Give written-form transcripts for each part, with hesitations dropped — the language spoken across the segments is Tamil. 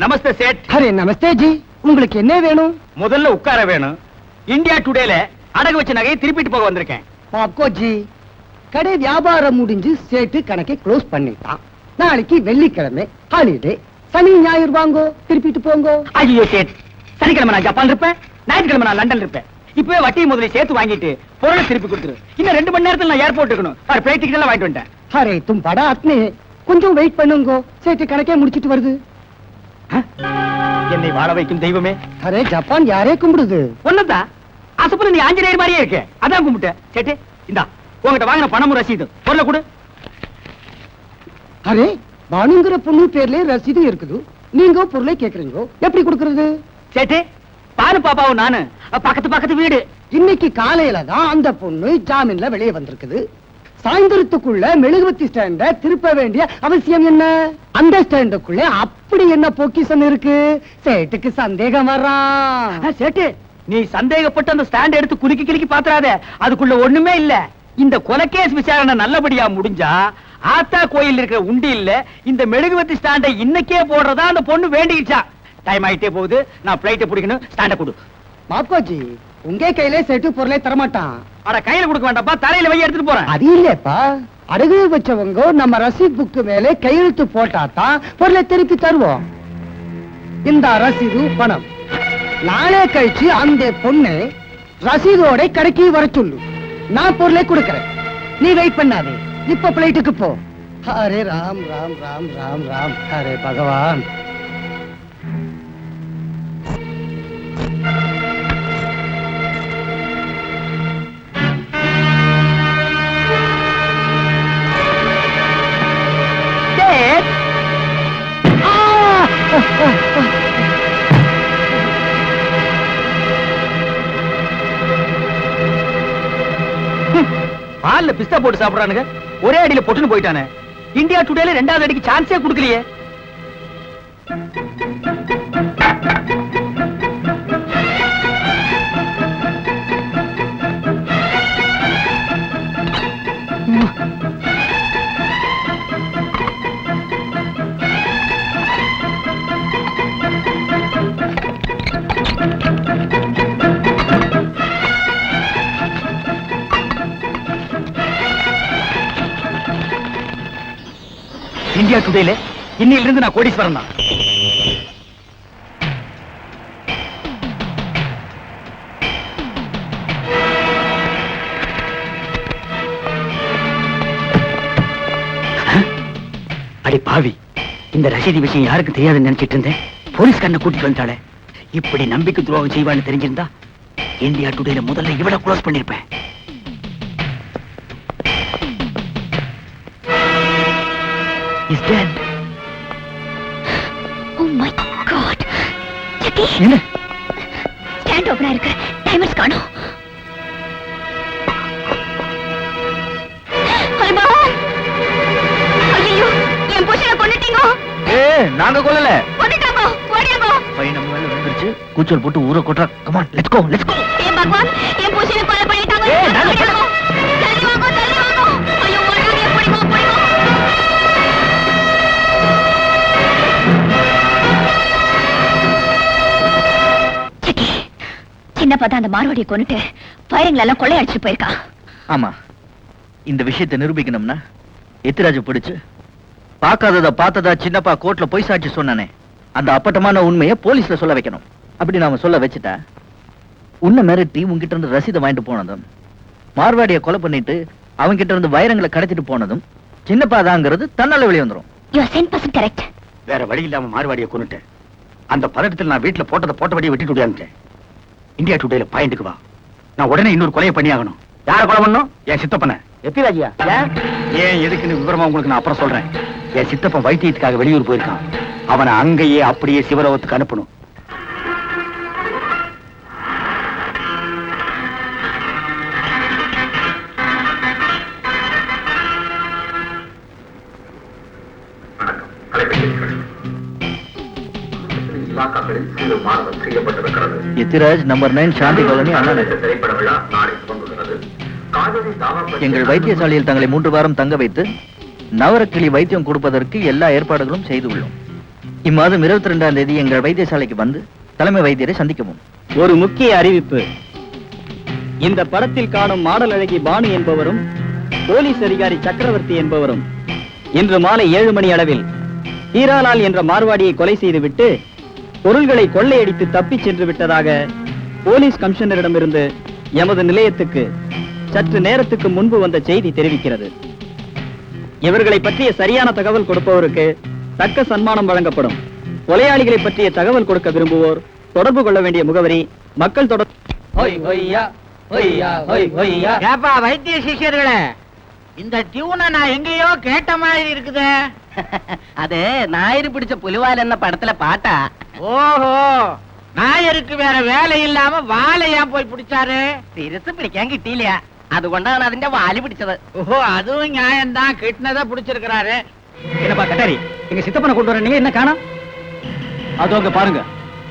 நமஸ்தே சேட். அரே நமஸ்தே ஜி, உங்களுக்கு என்ன வேணும்? முதல்ல உட்கார வேணும். இந்தியா டுடேல அடகு வச்ச நகையை திருப்பிட்டு போக வந்திருக்கேன். பாப்கோ ஜி, கடை வியாபாரம் முடிஞ்சு சேட்டு கணக்கை க்ளோஸ் பண்ணிட்டான். நாளைக்கு வெள்ளிக்கிழமை ஹாலிடே, சனி ஞாயிறு வாங்கோ, திருப்பிட்டு போங்கோ. ஐயோ சேட், சனிக்கிழமை நான் ஜப்பான் இருப்பேன், ஞாயிற்றுக்கிழமை நான் லண்டன் இருப்பேன். இப்பவே வட்டி முதல்ல சேர்த்து வாங்கிட்டு பொருளை திருப்பி கொடுத்துரு. இன்னும் 2 மணி நேரத்துல நான் ஏர்போர்ட் இருக்கணும். பிளைட் டிக்கெட் எல்லாம் வாங்கிட்டு வந்துட்டேன். அரே தும் படா அத்னே, கொஞ்சம் வெயிட் பண்ணுங்கோ, சேட்டு கணக்கே முடிச்சிட்டு வருது. என்னை வாழ வைக்கும் தெய்வமே. அரே ஜப்பான் யாரே கும்பிடுது? ஒன்னதா அசப்புல நீ ஆஞ்சநேயர் மாதிரியே இருக்க, அதான் கும்பிட்டேன். சேட்டு இந்தா உங்ககிட்ட வாங்கின பணமும் ரசீது, பொருளை கொடு. அரே பானுங்கிற பொண்ணு பேர்ல ரசீது இருக்குது, நீங்க பொருளை கேக்குறீங்க, எப்படி கொடுக்கறது? சேட்டு பானு பாப்பாவும் நானு பக்கத்து வீடு. இன்னைக்கு காலையில தான் அந்த பொண்ணு ஜாமீன்ல வெளியே வந்திருக்குது. சாயந்தரத்துக்குள்ள மெழுகுவத்தி ஸ்டாண்ட திருப்ப வேண்டிய அவசியம் என்ன? அந்த ஸ்டாண்டுக்குள்ள அப்படி என்ன பொக்கிஷன் இருக்கு? சேட்டுக்கு சந்தேகம் வர்றான். சேட்டு நீ சந்தேகப்பட்டு அந்த ஸ்டாண்ட் எடுத்து குலுக்கி கிலுக்கி பாத்துறாத, அதுக்குள்ள ஒண்ணுமே இல்ல. இந்த கொலைகேஸ் விசாரணை நல்லபடியா முடிஞ்சா ஆத்தா கோயில் இருக்கிற உண்டி இல்ல இந்த மெழுகுவத்தி ஸ்டாண்டை இன்னைக்கே போடுறதா அந்த பொண்ணு வேண்டிக்கிச்சா. டைம் ஆயிட்டே போகுது, நான் பிளைட்டை பிடிக்கணும். ஸ்டாண்ட கொடு. மாப்கோஜி, உங்க கையில சேட்டு பொருளை தரமாட்டான். அட கையில கொடுக்க வேண்டாப்பா, தலையில வை எடுத்துட்டு போறேன். அது இல்லப்பா, அடகு வச்சவங்க நம்ம ரசீத் புக்கு மேலே கையெழுத்து போட்டாதான் பொருளை திருப்பி தருவோம். இந்த ரசீது பணம் நாளே கழிச்சு அந்த பொண்ணு ரசீதோட கடைக்கு வர சொல்லு, நான் பொருளை கொடுக்கறேன். நீ வெயிட் பண்ணாதே, இப்ப பிளைட்டுக்கு போ. ஹரே ராம் ராம் ராம் ராம் ராம், ஹரே பகவான். பால்ல பிஸ்தா போட்டு சாப்பிடுறானுங்க, ஒரே அடியில பொட்டுன்னு போயிட்டானே. இந்தியா டுடேல 2வது அடிக்கு சான்ஸே கொடுக்கலையே. இந்தியா டுடேல இன்னையில இருந்து நான் கோடீஸ்வரன் தான். அடி பாவி, இந்த ரசீதி விஷயம் யாருக்கு தெரியாதுன்னு நினைச்சிட்டு இருந்தேன். போலீஸ்காரனை கூட்டிட்டு வந்தாளே. இப்படி நம்பிக்கை துரோகம் செய்வான்னு தெரிஞ்சிருந்தா இந்தியா டுடேல முதல்ல இவ்வளவு க்ளோஸ் பண்ணிருப்பேன். He's dead. Oh my God. Jackie. என்ன? ஸ்டாண்ட் ஓபனா இருக்கு. டைமர்ஸ் காணோம். ஹல்பா. ஐயோ, என் புருஷனை கொன்னுட்டீங்க. நாங்க கொல்லல. கொன்னுட்டாங்க. ஓடியாங்க. பையன் நம்ம மேல விழுந்துருச்சு. கூச்சல் போட்டு ஊரை கொட்டற. Come on, let's go. ஏ பகவான், என் புருஷனை கொலை பண்ணிட்டாங்க. நாங்க தள்ளி வாங்க. ஐயோ, ஓடாதே, போடிங்க. சின்னப்பா தான் அந்த மார்வாடியை கொன்னுட்டு பயிரங்களை எல்லாம் கொள்ளையடிச்சு போயிருக்கான். ஆமா, இந்த விஷயத்தை நிரூபிக்கணும்னா எத்திராஜ பிடிச்சு பார்க்காதத பார்த்ததா சின்னப்பா கோர்ட்ல போய் சாட்சி சொன்னானே, அந்த அப்பட்டமான உண்மையை போலீஸ்ல சொல்ல வைக்கணும். அப்படி நாம சொல்ல வச்சுட்டா உன்னை மிரட்டி உன்கிட்ட இருந்து ரசீதை வாங்கிட்டு போனதும், மார்வாடியை கொலை பண்ணிட்டு அவங்கிட்ட இருந்து வைரங்களை கடத்திட்டு போனதும் சின்னப்பா தாங்கிறது தன்னால வெளியே வந்துரும். You are 100% correct. வேற வழி இல்லாம மார்வாடியை கொன்னுட்டேன். அந்த பதட்டத்தில் நான் வீட்டுல போட்டபடியே வெட்டிட்டு ஓடியாந்துட்டேன். இந்தியா டுடேல பாயிண்ட்டுக்கு வா, நான் உடனே இன்னொரு கொலையை பண்ணியாகணும். யார கொலை பண்ணும்? என் சித்தப்பனை. எத்திராஜியா? ஏன் எதுக்குன்னு விவரமா உங்களுக்கு நான் அப்புறம் சொல்றேன். என் சித்தப்பன் வைத்தியத்துக்காக வெளியூர் போயிருக்கான். அவனை அங்கேயே அப்படியே சிவலோகத்துக்கு அனுப்பணும். எத்திராஜ் நம்பர் 9 சாந்தி காலனி அண்ணா நகர். எங்கள் வைத்தியசாலையில் தங்களை 3 வாரம் தங்க வைத்து நவரக்கிளி வைத்தியம் கொடுப்பதற்கு எல்லா ஏற்பாடுகளும் செய்துள்ளோம். இம்மாதம் 22ஆம் தேதி எங்கள் வைத்தியசாலைக்கு வந்து தலைமை வைத்தியரை சந்திக்கவும். ஒரு முக்கிய அறிவிப்பு. இந்த படத்தில் காணும் மாடல் அழகி பானு என்பவரும் போலீஸ் அதிகாரி சக்கரவர்த்தி என்பவரும் இன்று மாலை 7 மணி அளவில் ஹீராலால் என்ற மார்வாடியை கொலை செய்துவிட்டு பொருள்களை கொள்ளையடித்து தப்பிச் சென்று விட்டதாக போலீஸ் கமிஷனரிடமிருந்து எமது நிலையத்துக்கு சற்று நேரத்துக்கு முன்பு வந்த செய்தி தெரிவிக்கிறது. இவர்களை பற்றிய சரியான தகவல் கொடுப்பவருக்கு தக்க சன்மானம் வழங்கப்படும். கொலையாளிகளை பற்றிய தகவல் கொடுக்க விரும்புவோர் தொடர்பு கொள்ள வேண்டிய முகவரி மக்கள் தொடர்பு. ஏப்பா வைத்திய சிஷியர்களே, இந்த டியூனை நான் எங்கேயோ கேட்ட மாதிரி இருக்குது. அது ஞாயிறு பிடிச்ச புலிவால் என்ன படத்துல பாட்டா? ஓஹோ, நாயருக்கு வேற வேலை இல்லாம வாழை ஏன் போய் பிடிச்சாரு? തിരിച്ച് പിടിക്കാൻ കിട്ടിയില്ല, അതുകൊണ്ടാണ് അതിന്റെ വാല് പിടിച്ചത്. ஓஹோ, அதுவும் நியாயம்தான். கிட்னதை பிடிச்சிருக்கிறாரு. என்னப்பா கட்டாரி, எங்க சித்தப்பனை கொண்டு வர நீங்க என்ன காணோம்? அதோ அங்க பாருங்க,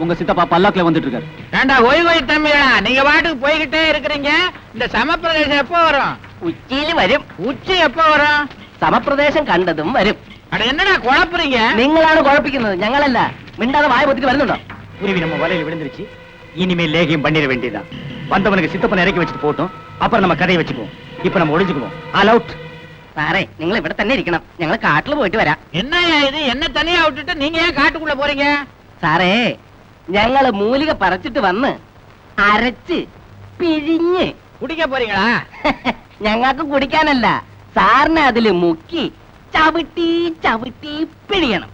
உங்க சித்தப்பா பல்லாக்குல வந்துட்டு இருக்காரு. ஏண்டா ஓய் ஓய் தம்பியா, நீங்க பாட்டுக்கு போய்கிட்டே இருக்கிறீங்க. இந்த சமப்பிரதேசம் எப்போ வரும்? ഉച്ചയിൽ വരും. உச்சி எப்போ வரும்? സമപ്രദേശം കണ്ടതും വരും. அட என்னடா குழப்புறீங்க? നിങ്ങളാണ് കുഴപ്പിക്കുന്നത്, ഞങ്ങളല്ല. മിണ്ടാതെ വായ പൊത്തിട്ട് വരുന്നുണ്ടോ? குருவி நம்ம வலையில விழுந்துருச்சு. இனிமேல் லேகியம் பண்ணிட வேண்டியதான். வந்தவனுக்கு சித்தப்பனை இறக்கி வச்சுட்டு போட்டோம், அப்புறம் நம்ம கதையை வச்சுக்குவோம். இப்ப நம்ம ஒளிஞ்சுக்குவோம். All out. സാറേ, നിങ്ങൾ ഇവിടെ തന്നെ ഇരിക്കണം, ഞങ്ങൾ കാട്ടിൽ പോയിട്ട് വരാം. என்னய்யா இது? என்ன தனியா விட்டுட்டு நீங்க ஏன் காட்டுக்குள்ள போறீங்க? സാറേ, ഞങ്ങള് മൂലിക പറിച്ചിട്ട് വന്ന് അരച്ച് പിഴിഞ്ഞ് குடிக்க போறீங்களா? ഞങ്ങൾക്ക് കുടിക്കാനല്ല, സാറിനെ അതില് മുക്കി ചവിട്ടി ചവിട്ടി പിഴിയണം.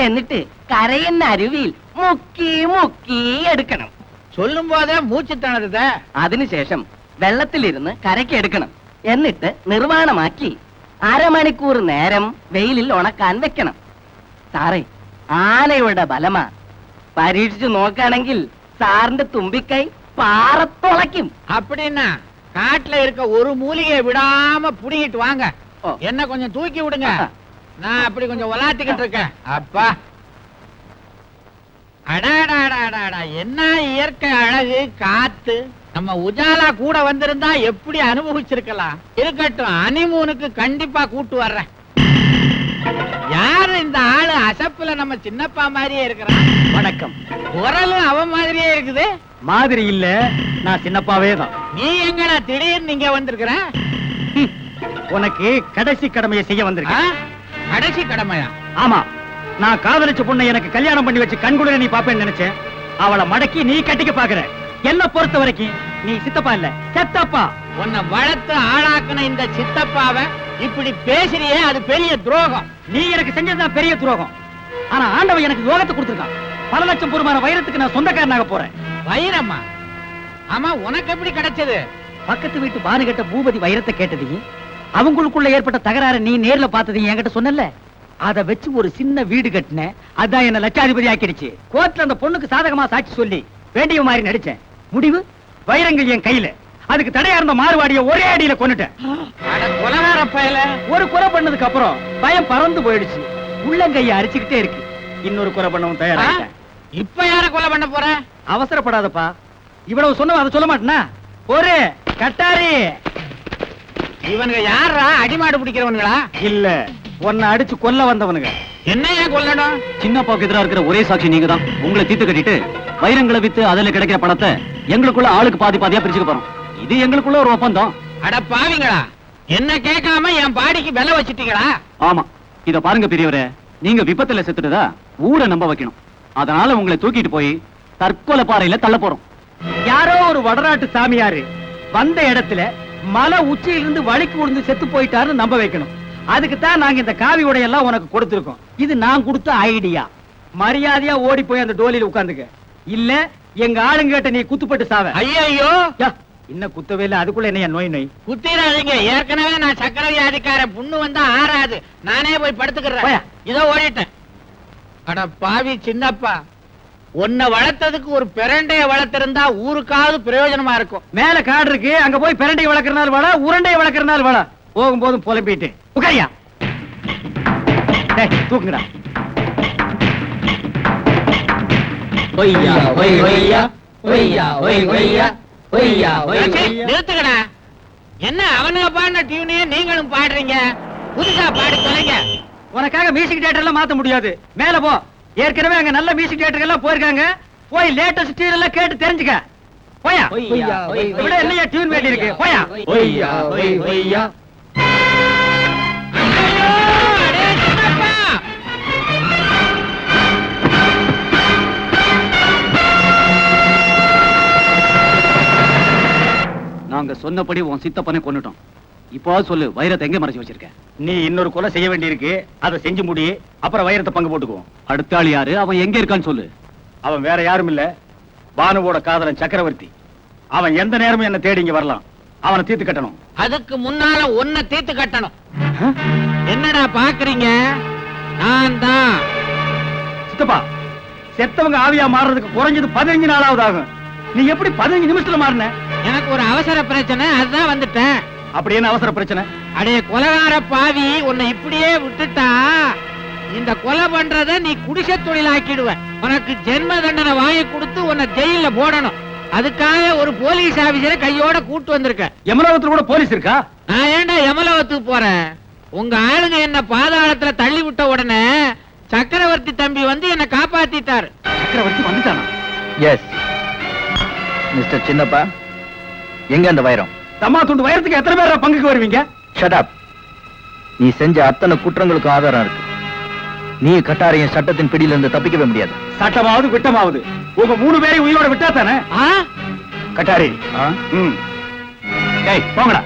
എന്നിട്ട് കരയുന്ന അരുവിയിൽ മുക്കി മുക്കി എടുക്കണം. சொல்லும் போதே மூச்சு திணறுதே. അതിനുശേഷം വെള്ളത്തിലിരുന്ന് കരയ്ക്ക് എടുക്കണം. എന്നിട്ട് നിർവാണമാക്കി അരമണിക്കൂർ നേരം വെയിലിൽ ഉണക്കാൻ വെക്കണം. സാറേ, ആനയുടെ ബലമാ. പരീക്ഷിച്ചു നോക്കുകയാണെങ്കിൽ സാറിന്റെ തുമ്പിക്കൈ പാറത്തുളയ്ക്കും. அப்படின்னா காட்டுல இருக்க ஒரு மூலிகையை விடாம புடிங்கிட்டு வாங்க. ஓ. என்ன கொஞ்சம் தூக்கி விடுங்க, நான் அப்படி கொஞ்சம் விளாட்டிக்கிட்டு இருக்கேன். அப்பா, அடாடாடாடாடா, என்ன இயற்கை அழகு, காத்து. நம்ம உஜாலா கூட வந்திருந்தா எப்படி அனுபவிச்சிருக்கலாம். இருக்கட்டும், ஹனிமூனுக்கு கண்டிப்பா கூட்டு வர்றேன். யாரு இந்த ஆளு? அசப்புல நம்ம சின்னப்பா மாதிரியே இருக்கிறான். வணக்கம். குரலும் அவன் மாதிரியே இருக்குது. மாதிரி இல்ல, நான் சின்னப்பாவே தான். நீ எங்கடா திடீர்னு இங்க வந்திருக்கிற? உனக்கு கடைசி கடமையை செய்ய ஆ? வந்திருக்கேன். கடைசி கடமையா? ஆமா, நான் காதலிச்ச பொண்ணை எனக்கு கல்யாணம் பண்ணி வச்சு கண்குளிர நீ பாப்பேன்னு நினைச்சேன். அவளை மடக்கி நீ கட்டிக்க பாக்குற. என்ன பொறுத்த வரைக்கும் நீ சித்தப்பா இல்ல, செத்தப்பா. உன்னை வளர்த்து ஆளாக்குன இந்த சித்தப்பாவை இப்படி பேசுறியே, அது பெரிய துரோகம். நீ எனக்கு செஞ்சதுதான் பெரிய துரோகம். ஆனா ஆண்டவன் எனக்கு யோகத்தை கொடுத்திருக்கான். பல லட்சம் பொறுமான வைரத்துக்கு நான் சொந்தக்காரனாக போறேன். வைரம்மா? ஆமா, உனக்கு எப்படி கிடைச்சது? பக்கத்து வீட்டு பானுகிட்ட பூபதி வைரத்தை கேட்டதையும் அவங்களுக்குள்ள ஏற்பட்ட தகராறு நீ நேர்ல பார்த்ததையும் என்கிட்ட சொன்னல. அதை வச்சு ஒரு சின்ன வீடு கட்டினேன். அதான் என்ன லட்சாதிபதி ஆக்கிடுச்சு. கோர்ட்ல அந்த பொண்ணுக்கு சாதகமா சாட்சி சொல்லி வேண்டிய மாதிரி நடிச்சேன். முடிவு, வைரங்கள் என் கையில. அதுக்கு தடையா இருந்த மாறுவாடிய ஒரே அடியில கொன்னுட்டேன். அட கொலகார பயல! ஒரு கொலை பண்ணதுக்கு அப்புறம் பயம் பறந்து போயிடுச்சு. உள்ளங்கைய அரிச்சுக்கிட்டே இருக்கு. இன்னொரு கொலை பண்ணவும் தயாராகிட்டேன். இப்ப யார கொலை பண்ண போற? அவசரப்படாதப்பா. இவ்வளவு சொன்னவன் அதை சொல்ல மாட்டேனா? ஒரு கட்டாரி. இவனுங்க யாரா? அடிமாடு பிடிக்கிறவனுங்களா? இல்ல, உன்னை அடிச்சு கொல்ல வந்தவனுங்க. என்ன ஏன் கொல்லணும்? சின்னப்பாக்கு எதிரா இருக்கிற ஒரே சாட்சி நீங்க தான். உங்களை தீர்த்து கட்டிட்டு வைரங்களை வித்து அதுல கிடைக்கிற பணத்தை எங்களுக்குள்ள ஆளுக்கு பாதி பாதியா பிரிச்சுக்க போறோம். இது எங்களுக்குள்ள ஒரு ஒப்பந்தம். அட பாவிங்களா, என்ன கேட்காம என் பாடிக்கு விலை வச்சிட்டீங்களா? ஆமா, இத பாருங்க பெரியவரே, நீங்க விபத்துல செத்துட்டதா ஊரை நம்ப வைக்கணும். அதனால உங்களை தூக்கிட்டு போய் தற்கொலை பாறையில தள்ள போறோம். யாரோ ஒரு வடநாட்டு சாமியாரு வந்த இடத்துல மலை உச்சியிலிருந்து வலிக்கு விழுந்து செத்து போயிட்டாருன்னு நம்ப வைக்கணும். அதுக்கு தான் நாங்க இந்த காவி உடையெல்லாம் உனக்கு கொடுத்திருக்கோம். இது நான் கொடுத்த ஐடியா. மரியாதையா ஓடி போய் அந்த டோலியில உட்கார்ந்துக்க. இல்ல எங்க ஆளுங்கிட்ட நீ குத்துப்பட்டு சாவ. ஐயோ, இன்னும் குத்தவே இல்ல, அதுக்குள்ள என்ன நோய் நோய்? குத்திராதீங்க. ஏற்கனவே நான் சக்கரை வியாதிக்கார. புண்ணு வந்தா ஆறாது. நானே போய் படுத்துக்கிறேன். போயா. இதோ ஓடிட்டேன். அட பாவி சின்னப்பா, உன்னை வளர்த்ததுக்கு ஒரு பிரண்டைய வளர்த்திருந்தா ஊருக்காவது பிரயோஜனமா இருக்கும். மேல காடு இருக்கு, அங்க போய் பிரண்டை வளர்க்கறனால வாழ, உருண்டை வளர்க்கறனால வாழ. போகும்போதும் புலம்பிட்டு உட்காரியா. டேய், தூக்குங்கடா. ஒய்யா ஒய் ஒய்யா ஒய்யா ஒய் ஒய்யா ஒய்யா ஒய் ஒய்யா. நிறுத்துக்கடா. என்ன அவனுங்க பாடின டியூனையே நீங்களும் பாடுறீங்க? புதுசா பாடி தொலைங்க. உனக்காக மியூசிக் தியேட்டர்ல மாத்த முடியாது. மேல போ. ஏற்கனவே அங்க நல்ல மியூசிக் தியேட்டருக்கு எல்லாம் போயிருக்காங்க. போய் லேட்டஸ்ட் டியூன் எல்லாம் கேட்டு தெரிஞ்சுக்க. போயா விட என்னையா டியூன் வேண்டி இருக்கு. போயா ஒய்யா ஒய் ஒய்யா. நாங்க சொன்னபடி உன் சித்தப்பனை கொன்னுட்டோம். இப்போ சொல்லு, வைரத்தை எங்க மறைச்சு வச்சிருக்க? நீ இன்னொரு கொலை செய்ய வேண்டி இருக்கு. அதை செஞ்சு முடி. அப்புறம் வைரத்தை பங்கு போட்டுக்குவோம். அடுத்த ஆள் யாரு? அவன் எங்க இருக்கான்னு சொல்லு. அவன் வேற யாரும் இல்ல, பானுவோட காதலன் சக்கரவர்த்தி. அவன் எந்த நேரமும் என்ன தேடி இங்க வரலாம். அவனை தீர்த்து கட்டணும். அதுக்கு முன்னால ஒன்ன தீர்த்து கட்டணும். என்னடா பாக்குறீங்க? நான் தான். சித்தப்பா, செத்தவங்க ஆவியா மாறுறதுக்கு குறைஞ்சது 15 நாளாவது ஆகும். நீ எப்படி 15 நிமிஷத்துல மாறின? எனக்கு ஒரு அவசர பிரச்சனை, அதுதான் வந்துட்டேன். அப்படி என்ன அவசர பிரச்சனை? அடைய கொலகார பாவி, உன்னை இப்படியே விட்டுட்டா இந்த கொலை பண்றத நீ குடிசை தொழிலாக்கிடுவ. உனக்கு ஜென்ம தண்டனை வாங்கி கொடுத்து உன்னை ஜெயில போடணும். அதுக்காக ஒரு போலீஸ் ஆபீசரை கையோட கூட்டு வந்திருக்க. யமலோகத்துல கூட போலீஸ் இருக்கா? நான் ஏன்டா யமலோகத்துக்கு போறேன்? உங்க ஆளுங்க என்ன பாதாளத்துல தள்ளி விட்ட உடனே சக்கரவர்த்தி தம்பி வந்து என்ன காப்பாத்திட்டாரு. சக்கரவர்த்தி வந்துட்டானா? எஸ் மிஸ்டர் சின்னப்பா, எங்க அந்த வைரம்? தம்மா துண்டு வைரத்துக்கு எத்தனை பேர் பங்குக்கு வருவீங்க? Shut up. நீ செஞ்ச அத்தனை குற்றங்களுக்கு ஆதாரம் இருக்கு. நீ கட்டாரையும் சட்டத்தின் பிடியில இருந்து தப்பிக்கவே முடியாது. சட்டமாவது விட்டமாவது உங்க 3 பேரையும் உயிரோட விட்டா தானே? கட்டாரி போங்கடா.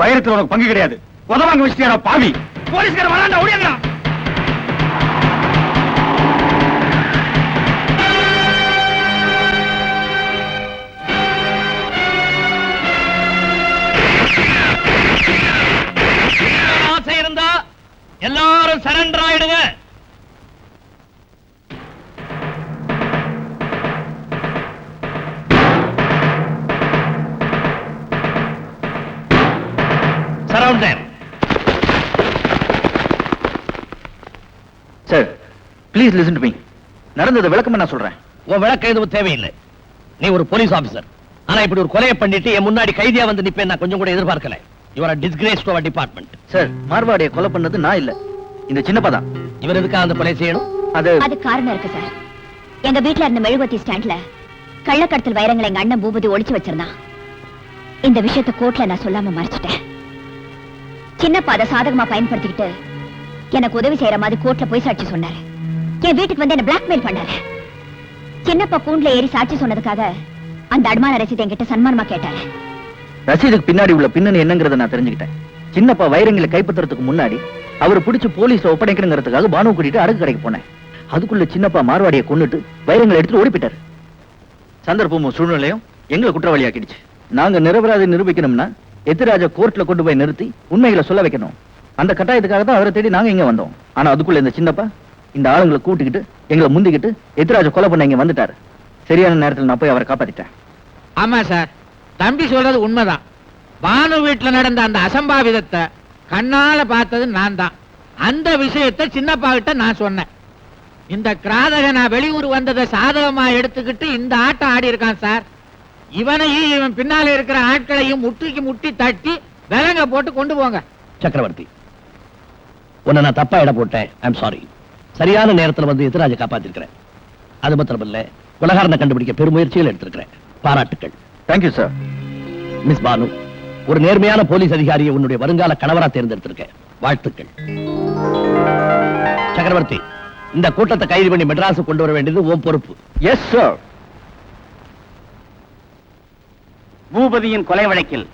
வைரத்துல உனக்கு பங்கு கிடையாது. உதவாங்க வச்சுட்டியாரா பாவி. போலீஸ்கார வராண்டா, ஓடியாங்கடா. ஆசை இருந்தா எல்லாரும் சரண்டர் ஆயிடுங்க. Surround them. Sir, please listen to me. நடந்தது விளக்கமா நான் சொல்றேன். உன் விளக்கம் எதுவும் தேவையில்லை. நீ ஒரு போலீஸ் ஆபீசர். ஆனா இப்படி ஒரு கொலையை பண்ணிட்டு என் முன்னாடி கைதியா வந்து நிப்பேன் நான் கொஞ்சம் கூட எதிர்பார்க்கல. You are a disgrace to our department. Sir, மார்வாடியை கொலை பண்ணது நான் இல்ல, இந்த சின்னப்பா தான். இவர் எதுக்காக அந்த கொலை செய்யணும்? அது காரணம் இருக்கு சார். எங்க வீட்ல இருந்த மெழுகுவர்த்தி ஸ்டாண்ட்ல கள்ளக்கடத்தல் வைரங்களை எங்க அண்ணன் பூபதி ஒளிச்சு வச்சிருந்தான். இந்த விஷயத்தை கோர்ட்ல நான் சொல்லாம மறைச்சிட்டேன். சின்னப்பா அதை சாதகமா பயன்படுத்திக்கிட்டு எனக்கு உதவி செய்யற மாதிரி கோர்ட்ல போய் சாட்சி சொன்னாரு. என் வீட்டுக்கு வந்து என்ன பிளாக்மெயில் பண்ணாரு. சின்னப்பா கூண்டுல ஏறி சாட்சி சொன்னதுக்காக அந்த அடமான ரசீது என்கிட்ட சன்மானமா கேட்டாரு. ரசீதுக்கு பின்னாடி உள்ள பின்னணி என்னங்கறத நான் தெரிஞ்சுக்கிட்டேன். சின்னப்பா வைரங்களை கைப்பற்றதுக்கு முன்னாடி அவரை பிடிச்சு போலீஸ் ஒப்படைக்கணுங்கிறதுக்காக பானு கூட்டிட்டு அடகு கடைக்கு போனேன். அதுக்குள்ள சின்னப்பா மார்வாடியை கொன்னுட்டு வைரங்களை எடுத்துட்டு ஓடி போயிட்டாரு. சந்தர்ப்பமும் சூழ்நிலையும் எங்களை குற்றவாளியாக்கிடுச்சு. நாங்க நிரபராதி நிரூபிக்கணும்னா எதிராஜ கோர்ட்ல கொண்டு போய் நிறுத்தி உண்மைகளை சொல்ல வைக்கணும். அந்த கட்டாயத்துக்காக தான் அவரை தேடி நாங்க இங்க வந்தோம். ஆனா அதுக்குள்ள இந்த சின்னப்பா இந்த ஆளுங்களை கூட்டிக்கிட்டு எங்களை முந்திக்கிட்டு எதிராஜ கொலை பண்ண இங்க வந்துட்டாரு. சரியான நேரத்தில் நான் போய் அவரை காப்பாத்திட்டேன். ஆமா சார், தம்பி சொல்றது உண்மைதான். பானு வீட்டுல நடந்த அந்த அசம்பாவிதத்தை கண்ணால பார்த்தது நான் தான். அந்த விஷயத்தை சின்னப்பா கிட்ட நான் சொன்னேன். இந்த கிராதக நான் வெளியூர் வந்ததை சாதகமா எடுத்துக்கிட்டு இந்த ஆட்டம் ஆடி இருக்கான் சார். இவனையும் இவன் பின்னால இருக்கிற ஆட்களையும் முட்டிக்கு முட்டி தட்டி விலங்க போட்டு கொண்டு போங்க. சக்கரவர்த்தி, உன்னை நான் தப்பா இட போட்டேன். I'm sorry. சரியான நேரத்துல வந்து எதிராஜை காப்பாத்திருக்கிறேன். அது மாத்திரமல்ல, கொலகாரனை கண்டுபிடிக்க பெருமுயற்சிகள் எடுத்திருக்கிறேன். பாராட்டுக்கள். Thank you sir. மிஸ் பானு, ஒரு நேர்மையான போலீஸ் அதிகாரியை உன்னுடைய வருங்கால கணவரா தேர்ந்தெடுத்திருக்கேன். வாழ்த்துக்கள். சக்கரவர்த்தி, இந்த கூட்டத்தை கைது பண்ணி மெட்ராஸு கொண்டு வர வேண்டியது உன் பொறுப்பு. Yes sir. பூபதியின் கொலை வழக்கில்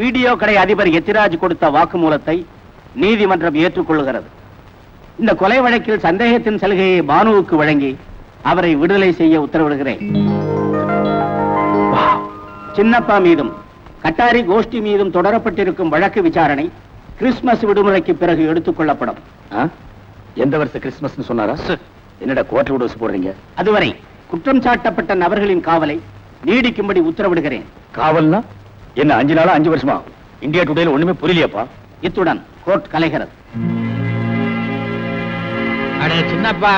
வீடியோ கடை அதிபர் எத்திராஜ் கொடுத்த வாக்குமூலத்தை நீதிமன்றம் ஏற்றுக்கொள்கிறது. இந்த கொலை வழக்கில் சந்தேகத்தின் சலுகையை பானுவுக்கு வழங்கி அவரை விடுதலை செய்ய உத்தரவிடுகிறேன். சின்னப்பா மீதும் கட்டாரி கோஷ்டி மீதும் தொடரப்பட்டிருக்கும் வழக்கு விசாரணை கிறிஸ்துமஸ் விடுமுறைக்கு பிறகு எடுத்துக் கொள்ளப்படும். எந்த வருஷம் கிறிஸ்துமஸ் சொன்னாரா? என்னடா கோர்ட்ல விட போடுறீங்க? அதுவரை குற்றம் சாட்டப்பட்ட நபர்களின் காவலை நீடிக்கும்படி உத்தரவிடுகிறேன். காவல்னா என்ன? 5 நாளா 5 வருஷமா? இந்தியா டுடேல ஒண்ணுமே புரியலையாப்பா. இத்துடன் கோர்ட் கலைகிறது. அடே சின்னப்பா,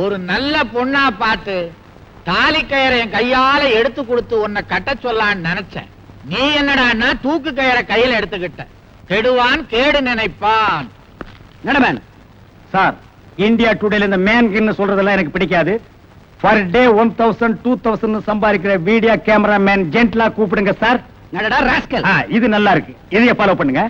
ஒரு நல்ல பொண்ணா பார்த்து தாலி கயிறை என் கையால எடுத்து கொடுத்து உன்னை கட்ட சொல்லான்னு நினைச்சேன். நீ என்னடான்னா தூக்கு கயிறை கையில எடுத்துக்கிட்ட. கெடுவான் கேடு நினைப்பான். நடமேன் சார், இந்தியா டுடேல இந்த மேன் சொல்றதெல்லாம் எனக்கு பிடிக்காது. பர் டே 1000 2000 சம்பாதிக்கிற வீடியோ கேமரா மேன் ஜென்ட்லா கூப்பிடுங்க சார். நடடா ராஸ்கல். இது நல்லா இருக்கு. இதைய ஃபாலோ பண்ணுங்க.